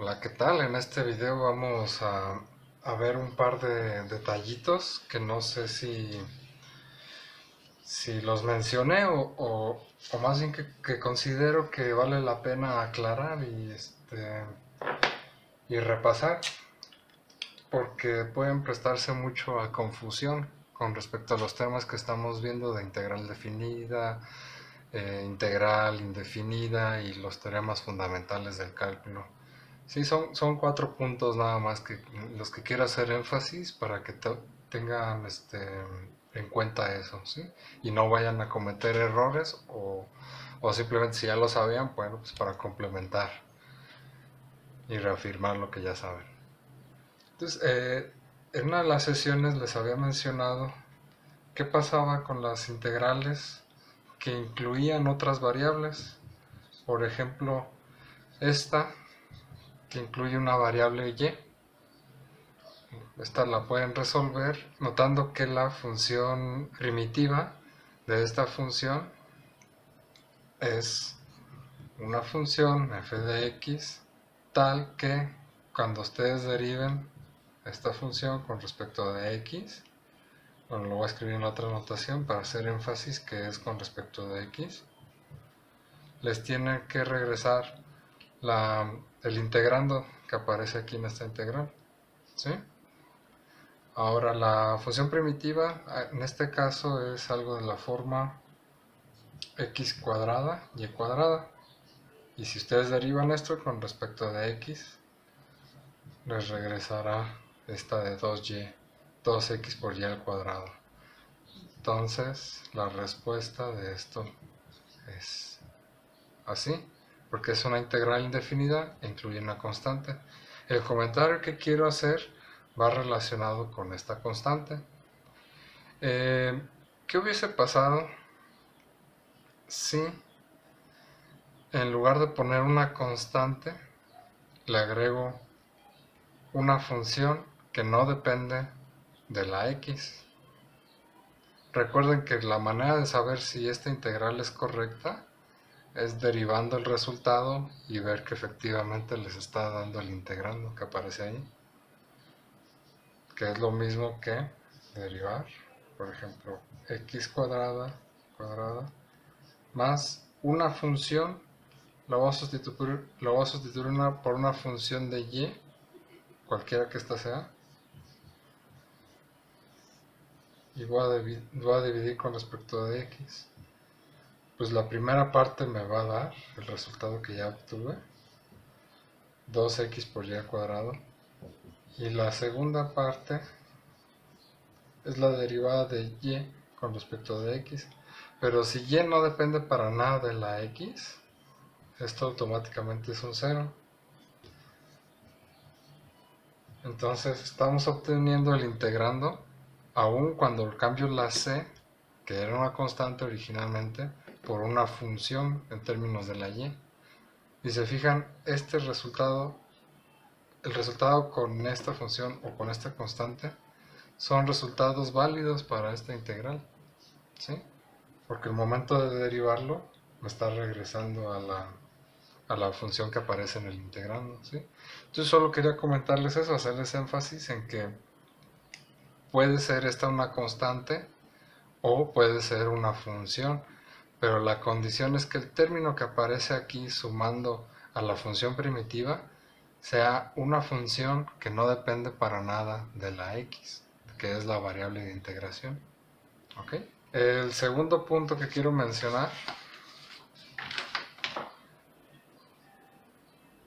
Hola, ¿qué tal? En este video vamos a ver un par de detallitos que no sé si los mencioné o más bien que considero que vale la pena aclarar y repasar porque pueden prestarse mucho a confusión con respecto a los temas que estamos viendo de integral definida, integral indefinida y los teoremas fundamentales del cálculo. Sí, son 4 puntos nada más que los que quiero hacer énfasis para que tengan en cuenta eso, ¿sí? Y no vayan a cometer errores o simplemente si ya lo sabían, bueno, pues para complementar y reafirmar lo que ya saben. Entonces, en una de las sesiones les había mencionado qué pasaba con las integrales que incluían otras variables. Por ejemplo, esta que incluye una variable y. Esta la pueden resolver notando que la función primitiva de esta función es una función f de x tal que cuando ustedes deriven esta función con respecto de x, bueno, lo voy a escribir en la otra notación para hacer énfasis que es con respecto de x, les tiene que regresar el integrando que aparece aquí en esta integral, ¿sí? Ahora la función primitiva en este caso es algo de la forma x cuadrada y cuadrada. Y si ustedes derivan esto con respecto de x, les regresará esta de 2y, 2x por y al cuadrado. Entonces la respuesta de esto es así, porque es una integral indefinida e incluye una constante. El comentario que quiero hacer va relacionado con esta constante. ¿Qué hubiese pasado si en lugar de poner una constante le agrego una función que no depende de la x? Recuerden que la manera de saber si esta integral es correcta es derivando el resultado y ver que efectivamente les está dando el integrando que aparece ahí, que es lo mismo que derivar, por ejemplo, x cuadrada más una función. Lo voy a sustituir por una función de y, cualquiera que ésta sea, y voy a dividir con respecto de x. Pues la primera parte me va a dar el resultado que ya obtuve, 2x por y al cuadrado, y la segunda parte es la derivada de y con respecto de x. Pero si y no depende para nada de la x, esto automáticamente es un 0. Entonces estamos obteniendo el integrando aun cuando cambio la c, que era una constante originalmente, por una función en términos de la y. Y se fijan, el resultado con esta función o con esta constante son resultados válidos para esta integral, ¿sí? Porque el momento de derivarlo me está regresando a la función que aparece en el integrando, ¿sí? Entonces solo quería comentarles eso, hacerles énfasis en que puede ser esta una constante o puede ser una función, pero la condición es que el término que aparece aquí sumando a la función primitiva sea una función que no depende para nada de la x, que es la variable de integración. ¿Ok? El segundo punto que quiero mencionar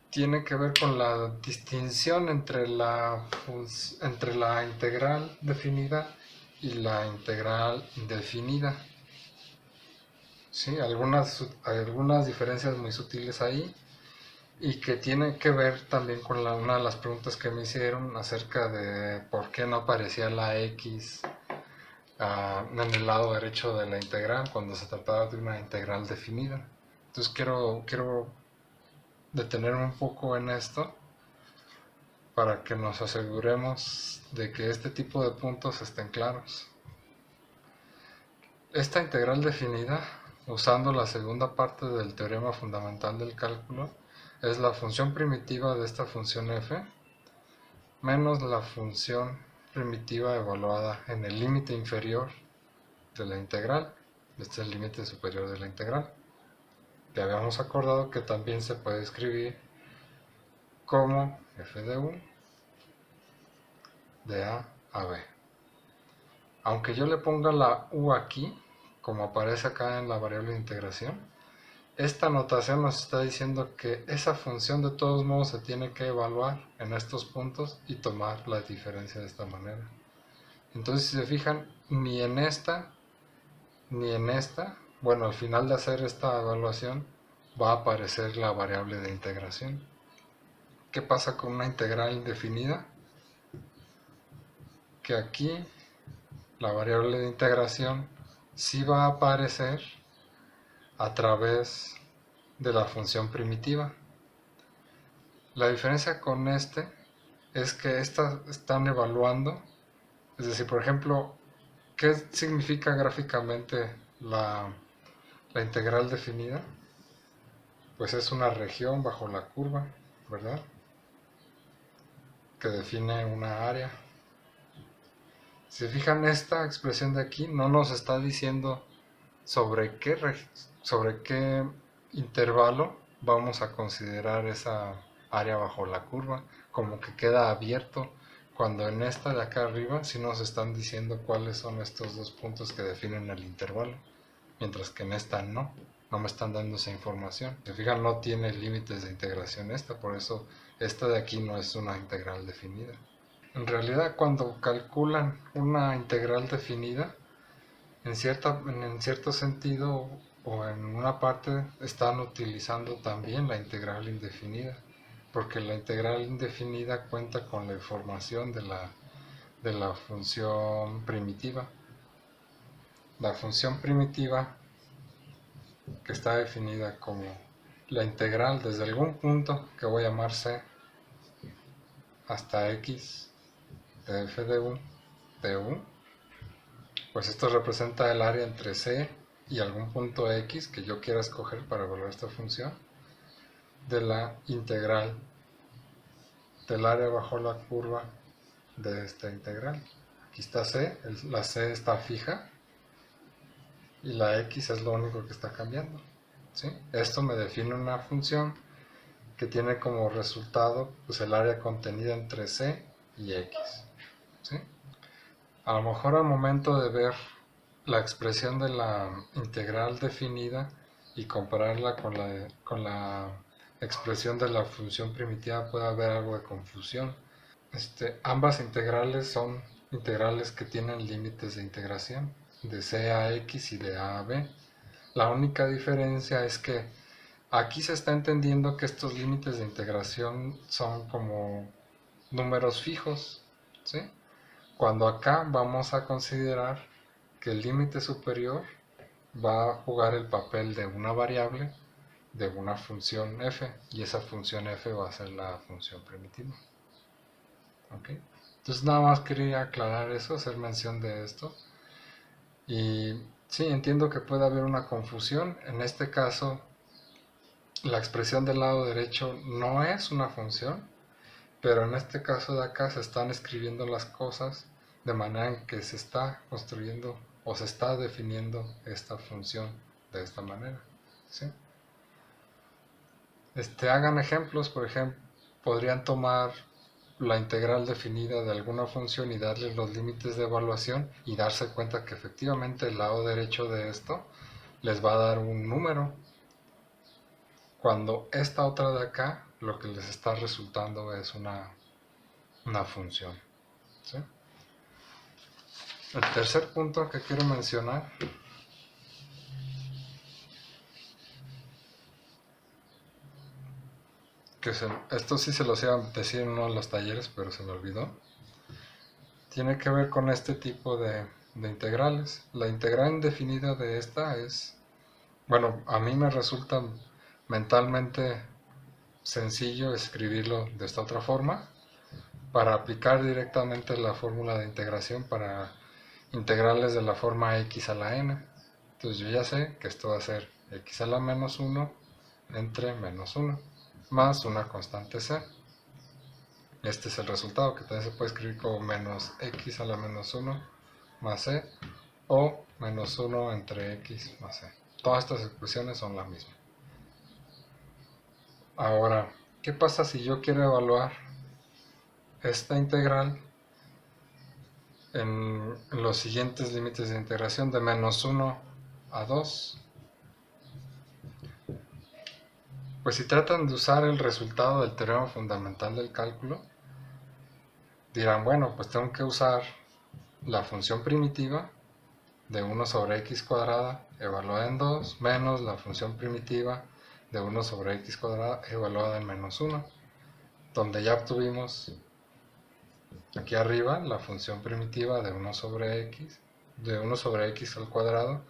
tiene que ver con la distinción entre la integral definida y la integral indefinida. Sí, algunas diferencias muy sutiles ahí y que tienen que ver también con una de las preguntas que me hicieron acerca de por qué no aparecía la x en el lado derecho de la integral cuando se trataba de una integral definida. Entonces quiero detenerme un poco en esto para que nos aseguremos de que este tipo de puntos estén claros. Esta integral definida, usando la segunda parte del teorema fundamental del cálculo, es la función primitiva de esta función f menos la función primitiva evaluada en el límite inferior de la integral. Este es el límite superior de la integral, que habíamos acordado que también se puede escribir como f de u de a b. Aunque yo le ponga la u aquí, como aparece acá en la variable de integración, esta notación nos está diciendo que esa función de todos modos se tiene que evaluar en estos puntos y tomar la diferencia de esta manera. Entonces, si se fijan, ni en esta ni en esta, bueno, al final de hacer esta evaluación va a aparecer la variable de integración. ¿Qué pasa con una integral indefinida? Que aquí la variable de integración sí va a aparecer a través de la función primitiva. La diferencia con este es que estas están evaluando, es decir, por ejemplo, ¿qué significa gráficamente la integral definida? Pues es una región bajo la curva, ¿verdad? Que define una área. Si se fijan, esta expresión de aquí no nos está diciendo sobre qué intervalo vamos a considerar esa área bajo la curva, como que queda abierto, cuando en esta de acá arriba sí nos están diciendo cuáles son estos dos puntos que definen el intervalo, mientras que en esta no me están dando esa información. Si se fijan, no tiene límites de integración esta, por eso esta de aquí no es una integral definida. En realidad, cuando calculan una integral definida, en cierto sentido o en una parte están utilizando también la integral indefinida, porque la integral indefinida cuenta con la información de la función primitiva. La función primitiva, que está definida como la integral desde algún punto que voy a llamar c hasta x de f de u, pues esto representa el área entre c y algún punto x que yo quiera escoger para evaluar esta función, de la integral del área bajo la curva de esta integral. Aquí está c, la c está fija y la x es lo único que está cambiando, ¿sí? Esto me define una función que tiene como resultado pues, el área contenida entre c y x, ¿sí? A lo mejor al momento de ver la expresión de la integral definida y compararla con la expresión de la función primitiva puede haber algo de confusión. Ambas integrales son integrales que tienen límites de integración de c a x y de a a b. La única diferencia es que aquí se está entendiendo que estos límites de integración son como números fijos, ¿sí? Cuando acá vamos a considerar que el límite superior va a jugar el papel de una variable de una función f, y esa función f va a ser la función primitiva. ¿Ok? Entonces nada más quería aclarar eso, hacer mención de esto. Y sí, entiendo que puede haber una confusión. En este caso, la expresión del lado derecho no es una función, pero en este caso de acá se están escribiendo las cosas de manera en que se está construyendo o se está definiendo esta función de esta manera, ¿sí? Hagan ejemplos, por ejemplo, podrían tomar la integral definida de alguna función y darle los límites de evaluación y darse cuenta que efectivamente el lado derecho de esto les va a dar un número, cuando esta otra de acá lo que les está resultando es una función, ¿sí? El tercer punto que quiero mencionar esto sí se los iba a decir en uno de los talleres, pero se me olvidó. Tiene que ver con este tipo de integrales. La integral indefinida de esta es, bueno, a mí me resulta mentalmente sencillo escribirlo de esta otra forma para aplicar directamente la fórmula de integración para integrales de la forma x a la n. Entonces yo ya sé que esto va a ser x a la menos 1 entre menos 1. más una constante c. Este es el resultado, que también se puede escribir como menos x a la menos 1 más c, o menos 1 entre x más c. Todas estas expresiones son la misma. Ahora, ¿qué pasa si yo quiero evaluar esta integral en los siguientes límites de integración de menos 1 a 2? Pues si tratan de usar el resultado del teorema fundamental del cálculo, dirán, bueno, pues tengo que usar la función primitiva de 1 sobre x cuadrada evaluada en 2 menos la función primitiva de 1 sobre x cuadrada evaluada en menos 1, donde ya obtuvimos aquí arriba la función primitiva de 1 sobre x al cuadrado,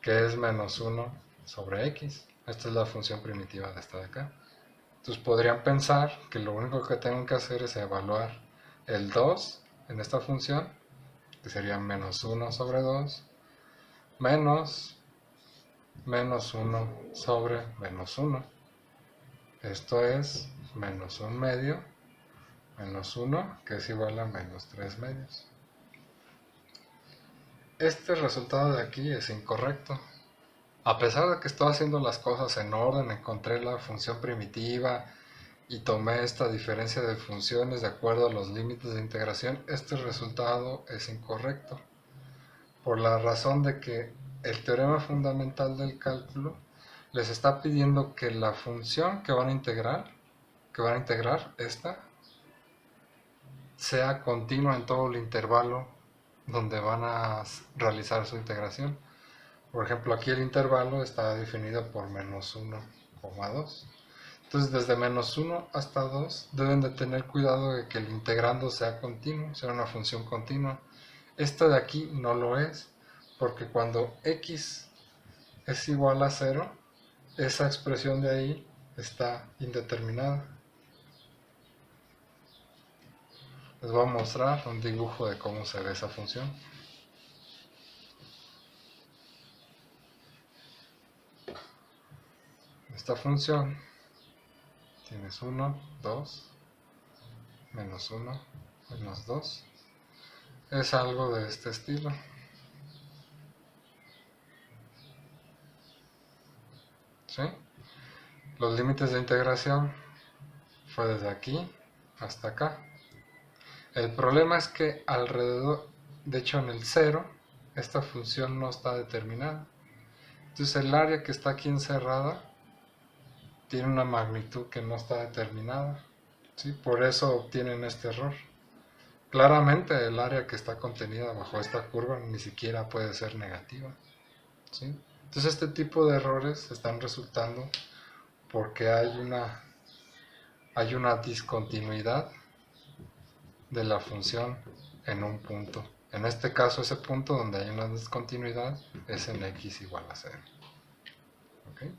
que es menos 1 sobre x. Esta es la función primitiva de esta de acá. Entonces podrían pensar que lo único que tengo que hacer es evaluar el 2 en esta función, que sería menos 1 sobre 2, menos 1 sobre menos 1. Esto es menos 1 medio menos 1, que es igual a menos 3 medios. Este resultado de aquí es incorrecto. A pesar de que estoy haciendo las cosas en orden, encontré la función primitiva y tomé esta diferencia de funciones de acuerdo a los límites de integración, este resultado es incorrecto, por la razón de que el teorema fundamental del cálculo les está pidiendo que la función que van a integrar, esta, sea continua en todo el intervalo donde van a realizar su integración. Por ejemplo, aquí el intervalo está definido por menos 1,2. Entonces, desde menos 1 hasta 2 deben de tener cuidado de que el integrando sea continuo, sea una función continua. Esta de aquí no lo es, porque cuando x es igual a 0, esa expresión de ahí está indeterminada. Les voy a mostrar un dibujo de cómo se ve esa función. Esta función tienes 1, 2, menos 1, menos 2. Es algo de este estilo. ¿Sí? Los límites de integración fue desde aquí hasta acá. El problema es que alrededor, de hecho en el 0, esta función no está determinada. Entonces el área que está aquí encerrada tiene una magnitud que no está determinada. ¿Sí? Por eso obtienen este error. Claramente el área que está contenida bajo esta curva ni siquiera puede ser negativa. ¿Sí? Entonces este tipo de errores están resultando porque hay una discontinuidad de la función en un punto. En este caso, ese punto donde hay una discontinuidad es en x igual a 0. ¿Okay?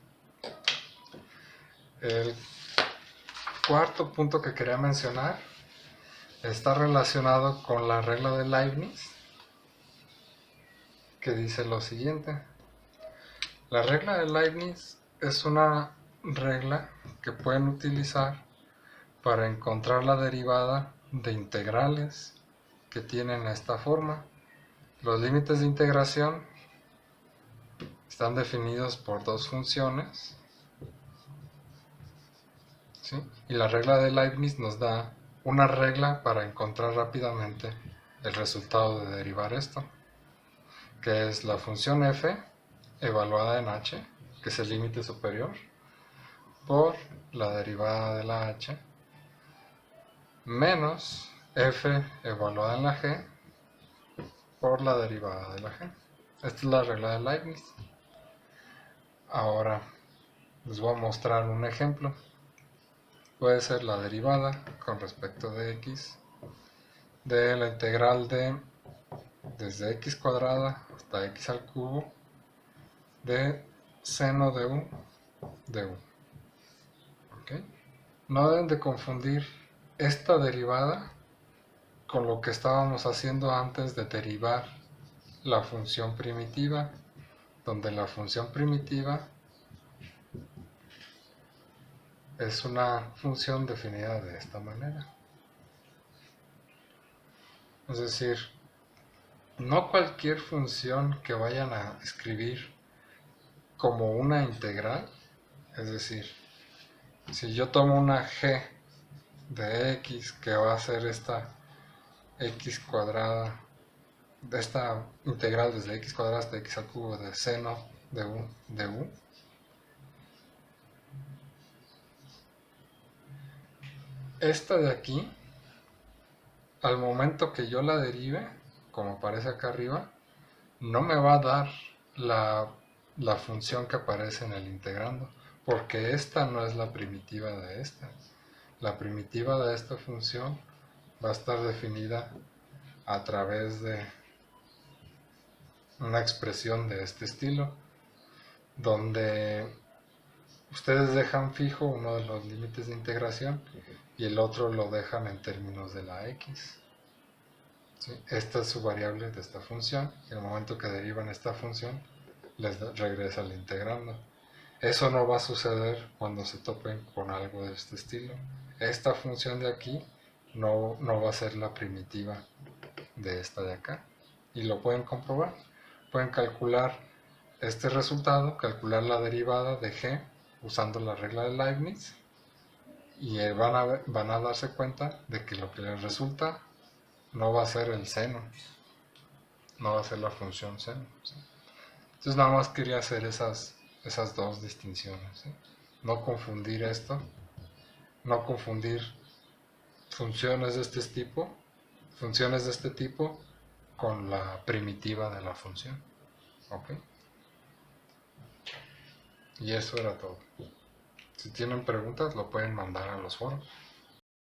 El cuarto punto que quería mencionar está relacionado con la regla de Leibniz, que dice lo siguiente. La regla de Leibniz es una regla que pueden utilizar para encontrar la derivada de integrales que tienen esta forma. Los límites de integración están definidos por dos funciones, ¿sí? Y la regla de Leibniz nos da una regla para encontrar rápidamente el resultado de derivar esto, que es la función f evaluada en h, que es el límite superior, por la derivada de la h, menos f evaluada en la g por la derivada de la g. Esta es la regla de Leibniz. Ahora les voy a mostrar un ejemplo. Puede ser la derivada con respecto de x de la integral de desde x cuadrada hasta x al cubo de seno de u de u. ¿Okay? No deben de confundir esta derivada con lo que estábamos haciendo antes de derivar la función primitiva, donde la función primitiva es una función definida de esta manera. Es decir, no cualquier función que vayan a escribir como una integral, es decir, si yo tomo una g de x que va a ser esta x cuadrada, de esta integral desde x cuadrada hasta x al cubo de seno de u, esta de aquí, al momento que yo la derive, como aparece acá arriba, no me va a dar la función que aparece en el integrando, porque esta no es la primitiva de esta. La primitiva de esta función va a estar definida a través de una expresión de este estilo, donde ustedes dejan fijo uno de los límites de integración y el otro lo dejan en términos de la x. ¿Sí? Esta es su variable de esta función y en el momento que derivan esta función les regresa el integrando. Eso no va a suceder cuando se topen con algo de este estilo. Esta función de aquí no va a ser la primitiva de esta de acá. Y lo pueden comprobar. Pueden calcular este resultado, calcular la derivada de g usando la regla de Leibniz y van a darse cuenta de que lo que les resulta no va a ser el seno, no va a ser la función seno. ¿Sí? Entonces nada más quería hacer esas dos distinciones. ¿Sí? No confundir esto, no confundir funciones de este tipo con la primitiva de la función. ¿Ok? Y eso era todo. Si tienen preguntas lo pueden mandar a los foros.